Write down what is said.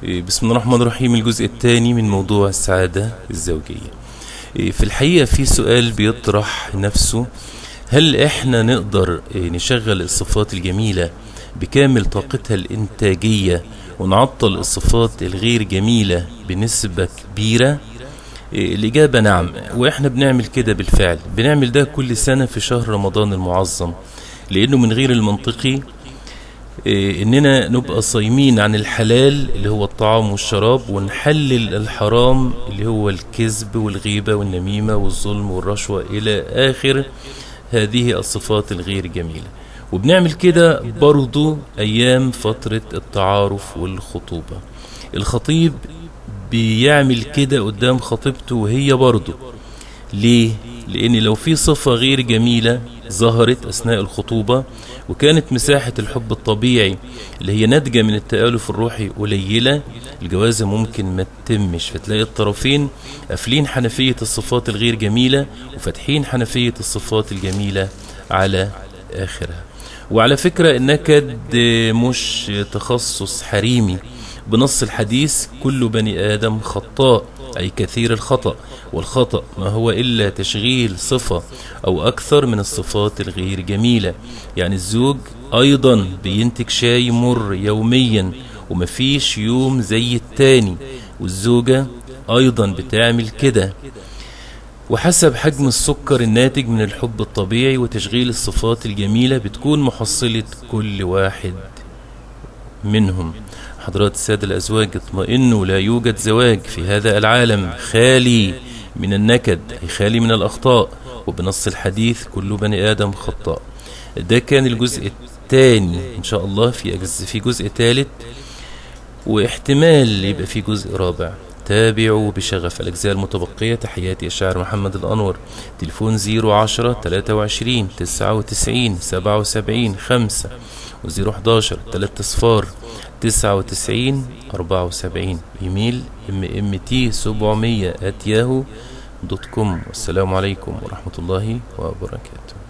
بسم الله الرحمن الرحيم. الجزء الثاني من موضوع السعادة الزوجية. في الحقيقة في سؤال بيطرح نفسه: هل احنا نقدر نشغل الصفات الجميلة بكامل طاقتها الانتاجية ونعطل الصفات الغير جميلة بنسبة كبيرة؟ الإجابة نعم، وإحنا بنعمل كده بالفعل. بنعمل ده كل سنة في شهر رمضان المعظم، لأنه من غير المنطقي إننا نبقى صايمين عن الحلال اللي هو الطعام والشراب، ونحلل الحرام اللي هو الكذب والغيبة والنميمة والظلم والرشوة إلى آخر هذه الصفات الغير جميلة. وبنعمل كده برضو أيام فترة التعارف والخطوبة. الخطيب بيعمل كده قدام خطيبته وهي برضو. ليه؟ لأن لو في صفة غير جميلة ظهرت أثناء الخطوبة وكانت مساحة الحب الطبيعي اللي هي ناتجة من التآلف الروحي قليلة، الجوازة ممكن ما تتمش، فتلاقي الطرفين قافلين حنفية الصفات الغير جميلة وفتحين حنفية الصفات الجميلة على آخرها. وعلى فكرة النكد مش تخصص حريمي. بنص الحديث: كل بني آدم خطاء، أي كثير الخطأ، والخطأ ما هو إلا تشغيل صفة أو أكثر من الصفات الغير جميلة. يعني الزوج أيضا بينتج شاي مر يوميا ومفيش يوم زي التاني، والزوجة أيضا بتعمل كده، وحسب حجم السكر الناتج من الحب الطبيعي وتشغيل الصفات الجميلة بتكون محصلة كل واحد منهم. حضرات السادة الأزواج، اطمئنوا، لا يوجد زواج في هذا العالم خالي من النكد، أي خالي من الأخطاء، وبنص الحديث: كل بني آدم خطاء. ده كان الجزء الثاني. إن شاء الله في جزء ثالث، واحتمال يبقى في جزء رابع. تابعوا بشغف. الأجزاء المتبقية. تحياتي الشاعر محمد الأنور. تليفون 010 23 99 77 5 و011 3 99 74. إيميل mmt700@yahoo.com. والسلام عليكم ورحمة الله وبركاته.